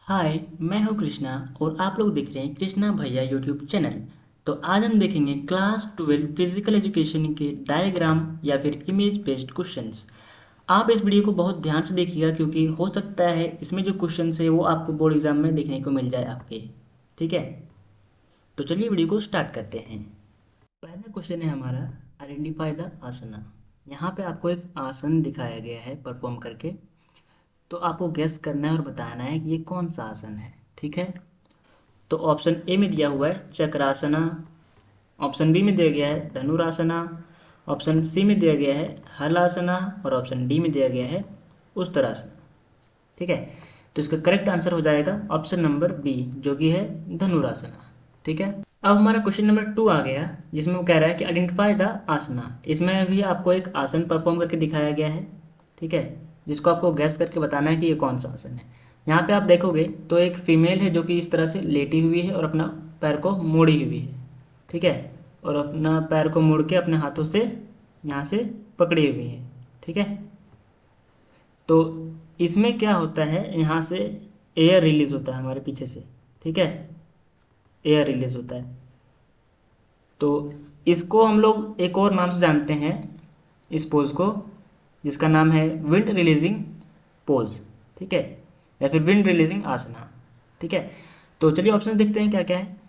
हाय, मैं हूँ कृष्णा और आप लोग देख रहे हैं कृष्णा भैया यूट्यूब चैनल। तो आज हम देखेंगे क्लास 12 फिजिकल एजुकेशन के डायग्राम या फिर इमेज बेस्ड क्वेश्चंस। आप इस वीडियो को बहुत ध्यान से देखिएगा क्योंकि हो सकता है इसमें जो क्वेश्चंस है वो आपको बोर्ड एग्जाम में देखने को मिल जाए आपके। ठीक है, तो चलिए वीडियो को स्टार्ट करते हैं। पहला क्वेश्चन है हमारा, आइडेंटिफाई द आसना। यहाँ पे आपको एक आसन दिखाया गया है परफॉर्म करके, तो आपको गेस करना है और बताना है कि ये कौन सा आसन है। ठीक है, तो ऑप्शन ए में दिया हुआ है चक्रासना, ऑप्शन बी में दिया गया है धनुरासना, ऑप्शन सी में दिया गया है हलासना और ऑप्शन डी में दिया गया है उत्तरासना। ठीक है, तो इसका करेक्ट आंसर हो जाएगा ऑप्शन नंबर बी जो कि है धनुरासना। ठीक है, अब हमारा क्वेश्चन नंबर 2 आ गया जिसमें वो कह रहा है कि आइडेंटिफाई द आसना। इसमें भी आपको एक आसन परफॉर्म करके दिखाया गया है। ठीक है, जिसको आपको गैस करके बताना है कि ये कौन सा आसन है। यहाँ पे आप देखोगे तो एक फीमेल है जो कि इस तरह से लेटी हुई है और अपना पैर को मोड़ी हुई है। ठीक है, और अपना पैर को मोड़ के अपने हाथों से यहाँ से पकड़ी हुई है। ठीक है, तो इसमें क्या होता है, यहाँ से एयर रिलीज होता है हमारे पीछे से। ठीक है, एयर रिलीज होता है। तो इसको हम लोग एक और नाम से जानते हैं, इस पोज को, जिसका नाम है विंड रिलीजिंग पोज। ठीक है, या फिर विंड रिलीजिंग आसना। ठीक है, तो चलिए ऑप्शन देखते हैं क्या क्या है।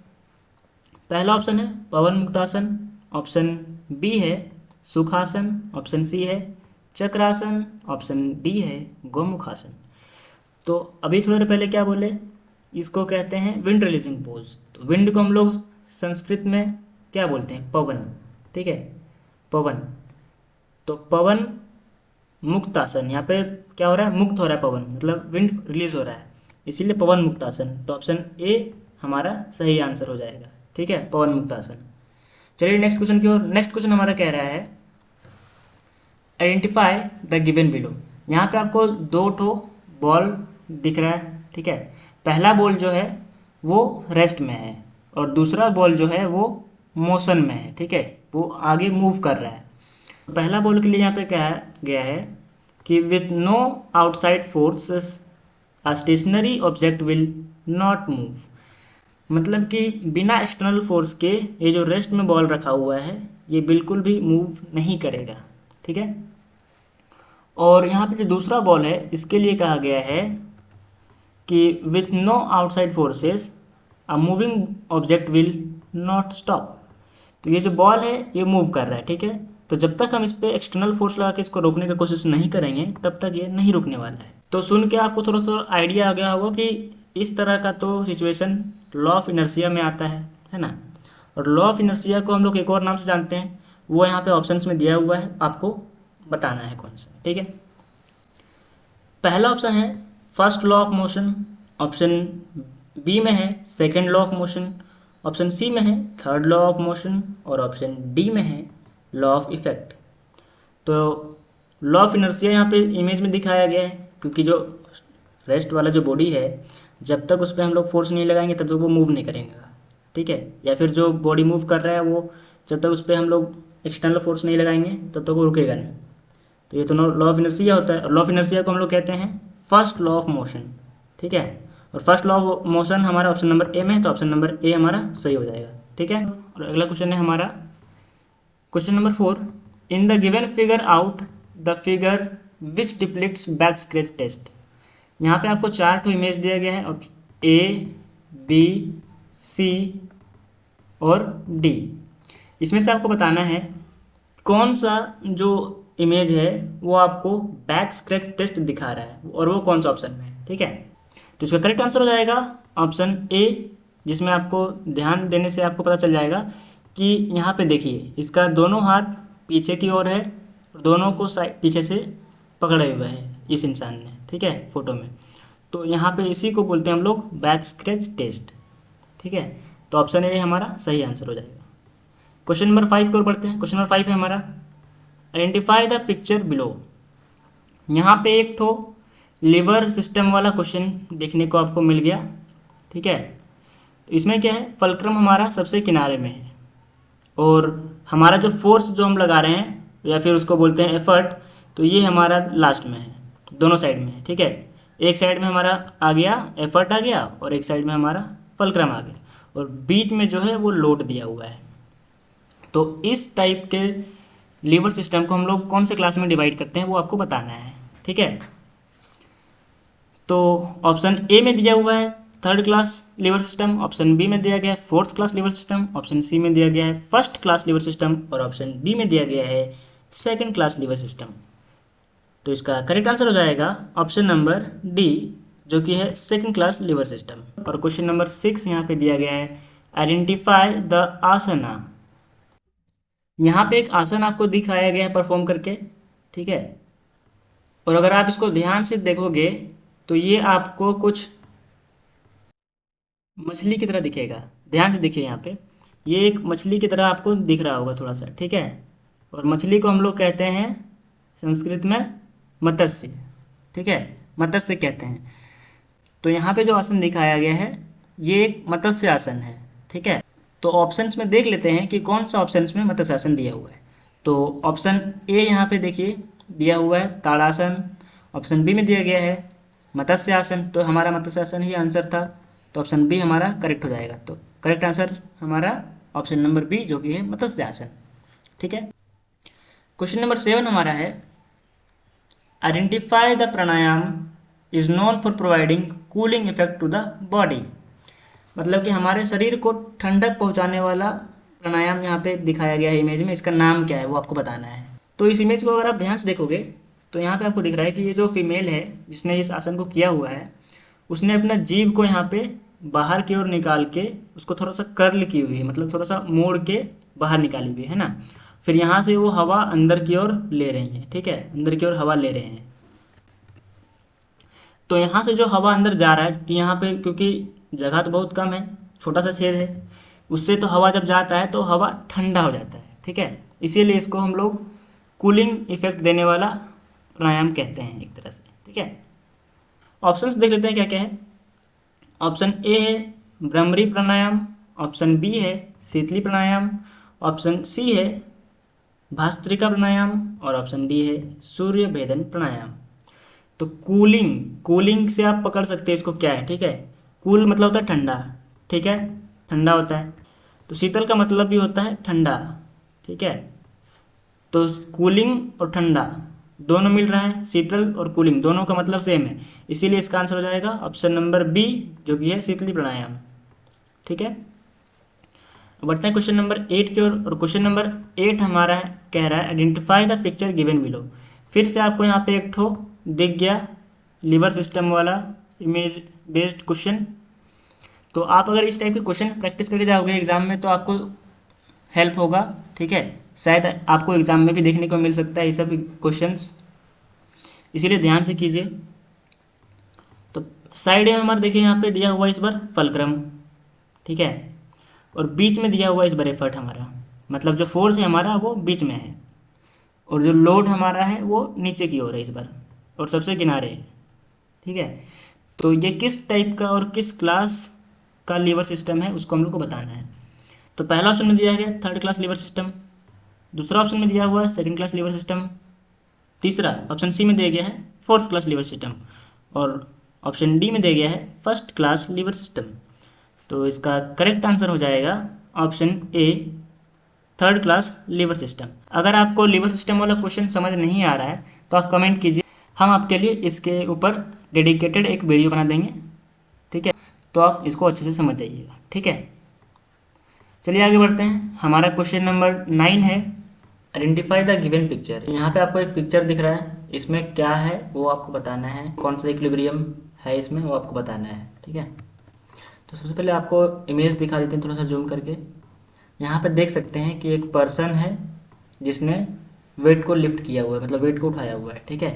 पहला ऑप्शन है पवन मुक्तासन, ऑप्शन बी है सुखासन, ऑप्शन सी है चक्रासन, ऑप्शन डी है गोमुखासन। तो अभी थोड़ी देर पहले क्या बोले, इसको कहते हैं विंड रिलीजिंग पोज। तो विंड को हम लोग संस्कृत में क्या बोलते हैं, पवन। ठीक है, पवन। तो पवन मुक्त आसन, यहाँ पे क्या हो रहा है, मुक्त हो रहा है पवन, मतलब विंड रिलीज हो रहा है, इसीलिए पवन मुक्त आसन। तो ऑप्शन ए हमारा सही आंसर हो जाएगा। ठीक है, पवन मुक्त आसन। चलिए नेक्स्ट क्वेश्चन की ओर। नेक्स्ट क्वेश्चन हमारा कह रहा है आइडेंटिफाई द गिवन बिलो। यहाँ पे आपको दो ठो बॉल दिख रहा है। ठीक है, पहला बॉल जो है वो रेस्ट में है और दूसरा बॉल जो है वो मोशन में है। ठीक है, वो आगे मूव कर रहा है। पहला बॉल के लिए यहाँ पे कहा गया है कि with no outside forces a stationary object will not move. मतलब कि बिना एक्सटर्नल फोर्स के ये जो रेस्ट में बॉल रखा हुआ है ये बिल्कुल भी मूव नहीं करेगा। ठीक है, और यहाँ पे जो दूसरा बॉल है इसके लिए कहा गया है कि with no outside forces a moving object will not stop. तो ये जो बॉल है ये मूव कर रहा है। ठीक है, तो जब तक हम इस पर एक्सटर्नल फोर्स लगा के इसको रोकने की कोशिश नहीं करेंगे तब तक ये नहीं रुकने वाला है। तो सुन के आपको थोड़ा सा आइडिया आ गया होगा कि इस तरह का तो सिचुएशन लॉ ऑफ इनर्शिया में आता है ना। और लॉ ऑफ इनर्शिया को हम लोग एक और नाम से जानते हैं, वो यहाँ पे ऑप्शंस में दिया हुआ है, आपको बताना है कौन सा। ठीक है, पहला ऑप्शन है first law of motion, option B में है second law of motion, option C में है थर्ड लॉ ऑफ मोशन और ऑप्शन डी में है लॉ ऑफ इफेक्ट। तो लॉ ऑफ इनर्शिया यहाँ पे इमेज में दिखाया गया है क्योंकि जो रेस्ट वाला जो बॉडी है जब तक उस पर हम लोग फोर्स नहीं लगाएंगे तब तक वो मूव नहीं करेगा। ठीक है, या फिर जो बॉडी मूव कर रहा है वो जब तक उस पर हम लोग एक्सटर्नल फोर्स नहीं लगाएंगे तब तक वो रुकेगा नहीं। तो ये तो लॉ ऑफ इनर्शिया होता है, और लॉ ऑफ इनर्शिया को हम लोग कहते हैं फर्स्ट लॉ ऑफ मोशन। ठीक है, और फर्स्ट लॉ ऑफ मोशन हमारा ऑप्शन नंबर ए में है, तो ऑप्शन नंबर ए हमारा सही हो जाएगा। ठीक है, और अगला क्वेश्चन है हमारा question number 4। In the given figure out the figure which depicts back scratch test. यहाँ पे आपको चार ठो इमेज दिया गया है, ए बी सी और डी। इसमें से आपको बताना है कौन सा जो इमेज है वो आपको बैक स्क्रैच टेस्ट दिखा रहा है और वो कौन सा ऑप्शन में है। ठीक है, तो इसका करेक्ट आंसर हो जाएगा ऑप्शन ए, जिसमें आपको ध्यान देने से आपको पता चल जाएगा कि यहाँ पे देखिए इसका दोनों हाथ पीछे की ओर है, दोनों को साइड पीछे से पकड़े हुए है इस इंसान ने। ठीक है, फोटो में, तो यहाँ पे इसी को बोलते हैं हम लोग बैक स्क्रैच टेस्ट। ठीक है, तो ऑप्शन ए हमारा सही आंसर हो जाएगा। क्वेश्चन नंबर 5 की ओर बढ़ते हैं। क्वेश्चन नंबर 5 है हमारा आइडेंटिफाई द पिक्चर बिलो। यहाँ पे एक ठो लिवर सिस्टम वाला क्वेश्चन देखने को आपको मिल गया। ठीक है, तो इसमें क्या है, फलक्रम हमारा सबसे किनारे में है और हमारा जो फोर्स जो हम लगा रहे हैं या फिर उसको बोलते हैं एफर्ट, तो ये हमारा लास्ट में है, दोनों साइड में है। ठीक है, एक साइड में हमारा आ गया एफर्ट आ गया और एक साइड में हमारा फलक्रम आ गया और बीच में जो है वो लोड दिया हुआ है। तो इस टाइप के लीवर सिस्टम को हम लोग कौन से क्लास में डिवाइड करते हैं वो आपको बताना है, ठीक है। तो ऑप्शन ए में दिया हुआ है third class lever system, option B में दिया गया है fourth class lever system, option C में दिया गया है फर्स्ट क्लास लीवर सिस्टम और ऑप्शन डी में दिया गया है सेकंड क्लास लीवर सिस्टम। तो इसका करेक्ट आंसर हो जाएगा ऑप्शन नंबर डी, जो कि है सेकंड क्लास लीवर सिस्टम। और क्वेश्चन नंबर 6 यहाँ पे दिया गया है आइडेंटिफाई द आसना। यहाँ पे एक आसन आपको दिखाया गया है परफॉर्म करके, ठीक है। और अगर आप इसको ध्यान से देखोगे तो ये आपको कुछ मछली की तरह दिखेगा। ध्यान से देखिए यहाँ पे, ये एक मछली की तरह आपको दिख रहा होगा थोड़ा सा, ठीक है। और मछली को हम लोग कहते हैं संस्कृत में मत्स्य, ठीक है, मत्स्य कहते हैं। तो यहाँ पे जो आसन दिखाया गया है ये एक मत्स्य आसन है, ठीक है। तो ऑप्शंस में देख लेते हैं कि कौन सा ऑप्शंस में मत्स्य आसन दिया हुआ है। तो ऑप्शन ए यहाँ पे देखिए दिया हुआ है ताड़ासन, ऑप्शन बी में दिया गया है मत्स्य आसन, तो हमारा मत्स्य आसन ही आंसर था, तो ऑप्शन बी हमारा करेक्ट हो जाएगा। तो करेक्ट आंसर हमारा ऑप्शन नंबर बी, जो कि है मत्स्य आसन, ठीक है। क्वेश्चन नंबर 7 हमारा है identify the pranayama is known for providing cooling effect to the body. मतलब कि हमारे शरीर को ठंडक पहुंचाने वाला प्राणायाम यहाँ पे दिखाया गया है इमेज में, इसका नाम क्या है वो आपको बताना है। तो इस इमेज को अगर आप ध्यान से देखोगे तो यहाँ पे आपको दिख रहा है कि ये जो फीमेल है जिसने इस आसन को किया हुआ है, उसने अपना जीभ को यहाँ पे बाहर की ओर निकाल के उसको थोड़ा सा कर्ल की हुई है, मतलब थोड़ा सा मोड़ के बाहर निकाली हुई है ना। फिर यहाँ से वो हवा अंदर की ओर ले रही है, ठीक है, अंदर की ओर हवा ले रहे हैं। तो यहाँ से जो हवा अंदर जा रहा है, यहाँ पे क्योंकि जगह तो बहुत कम है, छोटा सा छेद है, उससे तो हवा जब जाता है तो हवा ठंडा हो जाता है, ठीक है। इसीलिए इसको हम लोग कूलिंग इफेक्ट देने वाला प्राणायाम कहते हैं एक तरह से, ठीक है। ऑप्शंस देख लेते हैं क्या क्या है। ऑप्शन ए है भ्रमरी प्राणायाम, ऑप्शन बी है शीतली प्राणायाम, ऑप्शन सी है भास्त्रिका प्राणायाम और ऑप्शन डी है सूर्य भेदन प्राणायाम। तो कूलिंग, कूलिंग से आप पकड़ सकते हैं इसको क्या है, ठीक है। कूल मतलब होता है ठंडा, ठीक है, ठंडा होता है। तो शीतल का मतलब भी होता है ठंडा, ठीक है। तो कूलिंग और ठंडा दोनों मिल रहा है, शीतल और कूलिंग दोनों का मतलब सेम है, इसीलिए इसका आंसर हो जाएगा ऑप्शन नंबर बी, जो कि है शीतली प्राणायाम, ठीक है। बढ़ते हैं क्वेश्चन नंबर 8 की ओर। और क्वेश्चन नंबर 8 हमारा कह रहा है identify the picture given below. फिर से आपको यहाँ पे एक ठो दिख गया लीवर सिस्टम वाला इमेज बेस्ड क्वेश्चन। तो आप अगर इस टाइप के क्वेश्चन प्रैक्टिस करके जाओगे एग्जाम में तो आपको हेल्प होगा, ठीक है। शायद आपको एग्जाम में भी देखने को मिल सकता है ये सब क्वेश्चंस, इसीलिए ध्यान से कीजिए। तो साइड में हमारे देखिए यहाँ पे दिया हुआ इस बार फलक्रम, ठीक है, और बीच में दिया हुआ इस बार एफर्ट हमारा, मतलब जो फोर्स है हमारा वो बीच में है और जो लोड हमारा है वो नीचे की ओर है इस बार और सबसे किनारे है, ठीक है। तो ये किस टाइप का और किस क्लास का लीवर सिस्टम है उसको हम लोग को बताना है। तो पहला ऑप्शन में दिया गया थर्ड क्लास लीवर सिस्टम, दूसरा ऑप्शन में दिया हुआ है सेकंड क्लास लीवर सिस्टम, तीसरा ऑप्शन सी में दिया गया है फोर्थ क्लास लीवर सिस्टम और ऑप्शन डी में दिया गया है फर्स्ट क्लास लीवर सिस्टम। तो इसका करेक्ट आंसर हो जाएगा option A third class lever system. अगर आपको लीवर सिस्टम वाला क्वेश्चन समझ नहीं आ रहा है तो आप कमेंट कीजिए, हम आपके लिए इसके ऊपर डेडिकेटेड एक वीडियो बना देंगे, ठीक है। तो आप इसको अच्छे से समझ जाइएगा, ठीक है। चलिए आगे बढ़ते हैं। हमारा क्वेश्चन नंबर 9 है आइडेंटिफाई द गिवन पिक्चर। यहाँ पे आपको एक पिक्चर दिख रहा है, इसमें क्या है वो आपको बताना है, कौन सा इक्विलिब्रियम है इसमें वो आपको बताना है, ठीक है। तो सबसे पहले आपको इमेज दिखा देते हैं थोड़ा सा जूम करके। यहाँ पे देख सकते हैं कि एक पर्सन है जिसने वेट को लिफ्ट किया हुआ है, मतलब वेट को उठाया हुआ है, ठीक है।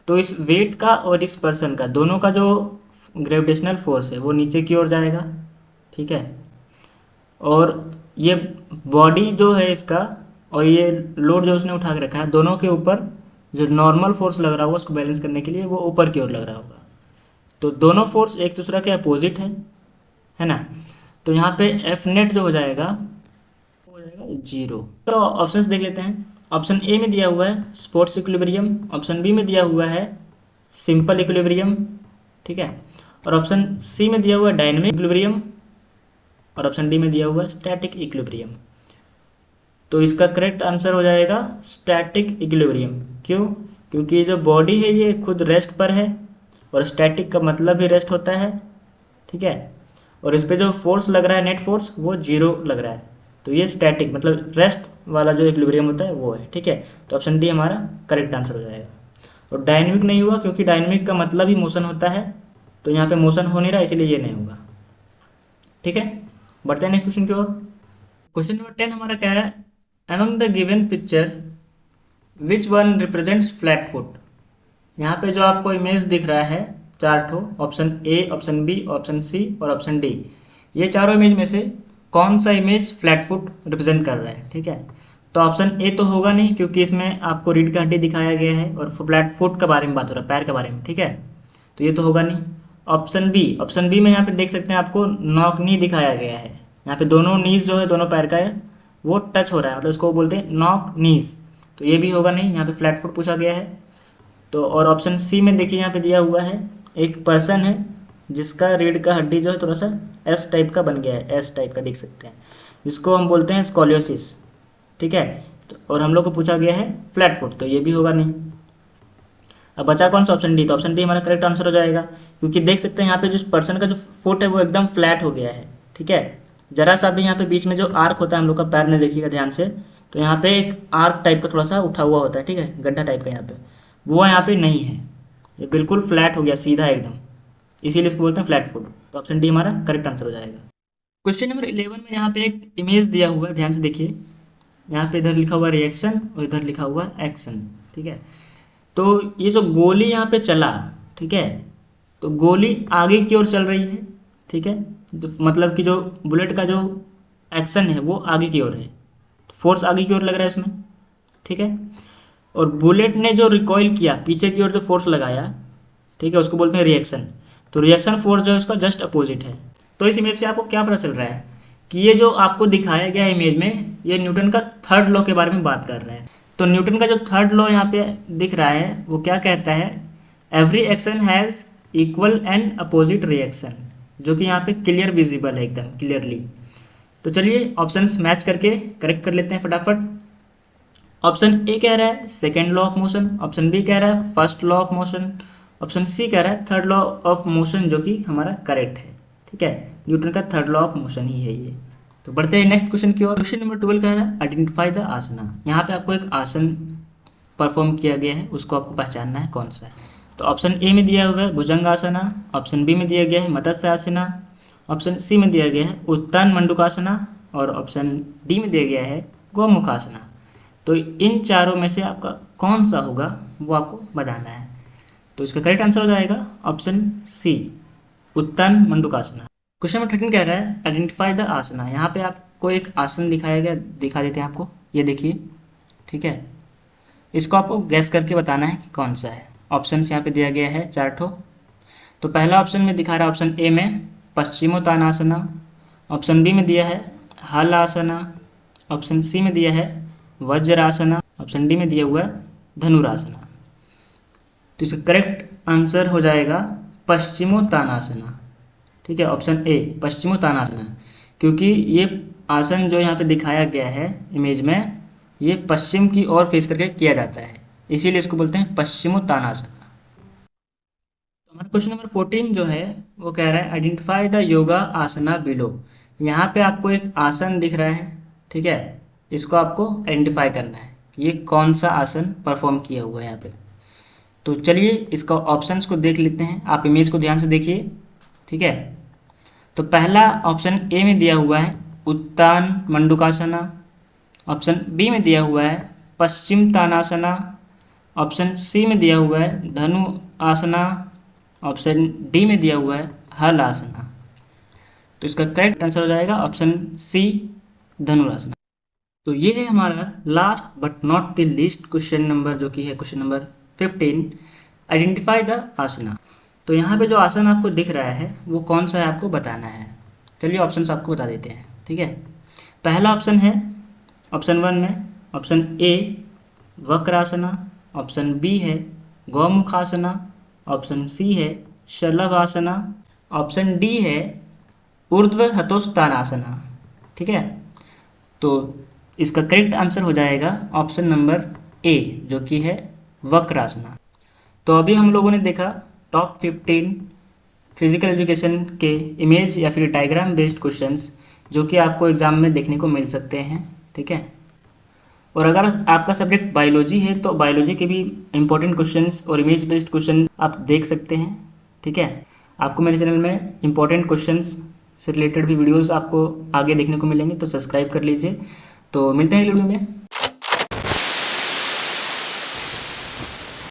तो इस वेट का और इस पर्सन का दोनों का जो ग्रेविटेशनल फोर्स है वो नीचे की ओर जाएगा, ठीक है। और ये बॉडी जो है इसका और ये लोड जो उसने उठा के रखा है, दोनों के ऊपर जो नॉर्मल फोर्स लग रहा होगा उसको बैलेंस करने के लिए वो ऊपर की ओर लग रहा होगा। तो दोनों फोर्स एक दूसरे के अपोजिट है ना। तो यहाँ पे एफ नेट जो हो जाएगा 0। तो ऑप्शंस देख लेते हैं। ऑप्शन ए में दिया हुआ है स्पोर्ट्स इक्विलिब्रियम, ऑप्शन बी में दिया हुआ है सिंपल इक्विलिब्रियम, ठीक है। और ऑप्शन सी में दिया हुआ है डायनेमिक इक्विलिब्रियम, और ऑप्शन डी में दिया हुआ है स्टैटिक इक्विलिब्रियम। तो इसका करेक्ट आंसर हो जाएगा स्टैटिक इक्विलिब्रियम। क्यों? क्योंकि जो बॉडी है ये खुद रेस्ट पर है, और स्टैटिक का मतलब भी रेस्ट होता है, ठीक है। और इस पे जो फोर्स लग रहा है, नेट फोर्स, वो जीरो लग रहा है। तो ये स्टैटिक मतलब रेस्ट वाला जो इक्विलिब्रियम होता है वो है, ठीक है। तो ऑप्शन डी हमारा करेक्ट आंसर हो जाएगा। और डायनेमिक नहीं हुआ क्योंकि डायनेमिक का मतलब ही मोशन होता है, तो यहाँ पे मोशन हो नहीं रहा, इसीलिए ये नहीं होगा, ठीक है। बढ़ते हैं नेक्स्ट क्वेश्चन की ओर। क्वेश्चन नंबर 10 हमारा कह रहा है among the given picture which one represents flat foot. यहाँ पे जो आपको इमेज दिख रहा है चार ठो, option A, option B, option C और ऑप्शन डी, ये चारों इमेज में से कौन सा इमेज फ्लैट फुट रिप्रेजेंट कर रहा है, ठीक है। तो ऑप्शन ए तो होगा नहीं क्योंकि इसमें आपको रीढ़ का हड्डी दिखाया गया है और फ्लैट फुट के बारे में बात हो रहा है, पैर के बारे में, ठीक है। तो ये तो होगा नहीं। ऑप्शन बी में यहाँ पे देख सकते हैं आपको नॉक नी दिखाया गया है। यहाँ पे दोनों नीज जो है दोनों पैर का है वो टच हो रहा है, मतलब इसको बोलते हैं नॉक नीज। तो ये भी होगा नहीं, यहाँ पे फ्लैट फुट पूछा गया है। तो और ऑप्शन सी में देखिए यहाँ पे दिया हुआ है एक पर्सन है जिसका रीढ़ का हड्डी जो है थोड़ा सा एस टाइप का बन गया है, एस टाइप का देख सकते हैं, जिसको हम बोलते हैं स्कॉलियोसिस, ठीक है। तो और हम लोग को पूछा गया है फ्लैट फुट, तो ये भी होगा नहीं। अब बचा कौन सा? Option D. तो ऑप्शन डी हमारा करेक्ट आंसर हो जाएगा, क्योंकि देख सकते हैं यहाँ पे जो पर्सन का जो फुट है वो एकदम फ्लैट हो गया है, ठीक है। जरा सा भी यहाँ पे बीच में जो आर्क होता है हम लोग का पैर में देखिएगा ध्यान से, तो यहाँ पे एक आर्क टाइप का थोड़ा सा उठा हुआ होता है, ठीक है, गड्ढा टाइप का यहाँ पे, वो यहाँ पे नहीं है, ये बिल्कुल फ्लैट हो गया सीधा एकदम, इसीलिए इसको बोलते हैं फ्लैट फुट। तो ऑप्शन डी हमारा करेक्ट आंसर हो जाएगा। क्वेश्चन नंबर 11 में यहाँ पे एक इमेज दिया हुआ है, ध्यान से देखिए। यहाँ पे इधर लिखा हुआ है रिएक्शन और इधर लिखा हुआ है एक्शन, ठीक है। तो ये जो गोली यहाँ पे चला, ठीक है, तो गोली आगे की ओर चल रही है, ठीक है। तो मतलब कि जो बुलेट का जो एक्शन है वो आगे की ओर है, फोर्स आगे की ओर लग रहा है इसमें, ठीक है। और बुलेट ने जो रिकॉइल किया पीछे की ओर जो फोर्स लगाया, ठीक है, उसको बोलते हैं रिएक्शन। तो रिएक्शन फोर्स जो है उसका जस्ट अपोजिट है। तो इस इमेज से आपको क्या पता चल रहा है कि ये जो आपको दिखाया गया है इमेज में, ये न्यूटन का थर्ड लॉ के बारे में बात कर रहा है। तो न्यूटन का जो थर्ड लॉ यहाँ पे दिख रहा है वो क्या कहता है, every action has equal and opposite reaction, जो कि यहाँ पे क्लियर विजिबल है एकदम क्लियरली। तो चलिए ऑप्शंस मैच करके करेक्ट कर लेते हैं फटाफट। ऑप्शन ए कह रहा है second law of motion, option B कह रहा है first law of motion, option C कह रहा है थर्ड लॉ ऑफ मोशन, जो कि हमारा करेक्ट है, ठीक है। न्यूटन का थर्ड लॉ ऑफ मोशन ही है ये। तो बढ़ते हैं नेक्स्ट क्वेश्चन की ओर। क्वेश्चन नंबर 12 कह रहा है आइडेंटिफाई द आसना। यहाँ पे आपको एक आसन परफॉर्म किया गया है, उसको आपको पहचानना है कौन सा है। तो ऑप्शन ए में दिया हुआ है भुजंगासना, ऑप्शन बी में दिया गया है मत्स्य आसना, ऑप्शन सी में दिया गया है उत्तान मंडूकासना, और ऑप्शन डी में दिया गया है गौमुखासना। तो इन चारों में से आपका कौन सा होगा वो आपको बताना है। तो इसका करेक्ट आंसर हो जाएगा ऑप्शन सी, उत्तान मंडूकासना। क्वेश्चन नंबर 13 कह रहा है आइडेंटिफाई द आसना। यहाँ पे आपको एक आसन दिखाया गया, दिखा देते हैं आपको, ये देखिए, ठीक है। इसको आपको गैस करके बताना है कि कौन सा है। ऑप्शन यहाँ पे दिया गया है चार ठो। तो पहला ऑप्शन में दिखा रहा है ऑप्शन ए में पश्चिमोत्तानासना, ऑप्शन बी में दिया है हल आसना, ऑप्शन सी में दिया है वज्रासना, ऑप्शन डी में दिया हुआ है धनुरासना। तो इसका करेक्ट आंसर हो जाएगा पश्चिमोत्तानासना, ठीक है, ऑप्शन ए पश्चिमोत्तानासना। क्योंकि ये आसन जो यहाँ पे दिखाया गया है इमेज में, ये पश्चिम की ओर फेस करके किया जाता है, इसीलिए इसको बोलते हैं पश्चिमोत्तानासना। तो हमारा क्वेश्चन नंबर 14 जो है वो कह रहा है identify the yoga asana below. यहाँ पे आपको एक आसन दिख रहा है, ठीक है, इसको आपको आइडेंटिफाई करना है कि ये कौन सा आसन परफॉर्म किया हुआ है यहाँ पे। तो चलिए इसका ऑप्शंस को देख लेते हैं, आप इमेज को ध्यान से देखिए, ठीक है। तो पहला ऑप्शन ए में दिया हुआ है उत्तान मंडूकासना, ऑप्शन बी में दिया हुआ है पश्चिम तानासना, ऑप्शन सी में दिया हुआ है धनु आसना, ऑप्शन डी में दिया हुआ है हल आसना। तो इसका करेक्ट आंसर हो जाएगा ऑप्शन सी धनुरासना। तो ये है हमारा last but not the least question number, जो कि है क्वेश्चन नंबर 15, आइडेंटिफाई द आसना। तो यहाँ पे जो आसन आपको दिख रहा है वो कौन सा है आपको बताना है। चलिए ऑप्शंस आपको बता देते हैं, ठीक है। पहला ऑप्शन है ऑप्शन 1 में ऑप्शन ए वक्रासना, ऑप्शन बी है गौमुखासना, ऑप्शन सी है शलभासना, ऑप्शन डी है ऊर्ध्व हतोत्थानासना। ठीक है, तो इसका करेक्ट आंसर हो जाएगा ऑप्शन नंबर ए, जो कि है वक्रासना। तो अभी हम लोगों ने देखा टॉप 15 फिजिकल एजुकेशन के इमेज या फिर डायग्राम बेस्ड क्वेश्चंस जो कि आपको एग्जाम में देखने को मिल सकते हैं। ठीक है, और अगर आपका सब्जेक्ट बायोलॉजी है तो बायोलॉजी के भी इंपॉर्टेंट क्वेश्चंस और इमेज बेस्ड क्वेश्चन आप देख सकते हैं। ठीक है, आपको मेरे चैनल में इंपॉर्टेंट क्वेश्चंस से रिलेटेड भी वीडियोस आपको आगे देखने को मिलेंगे, तो सब्सक्राइब कर लीजिए। तो मिलते हैं अगले वीडियो में।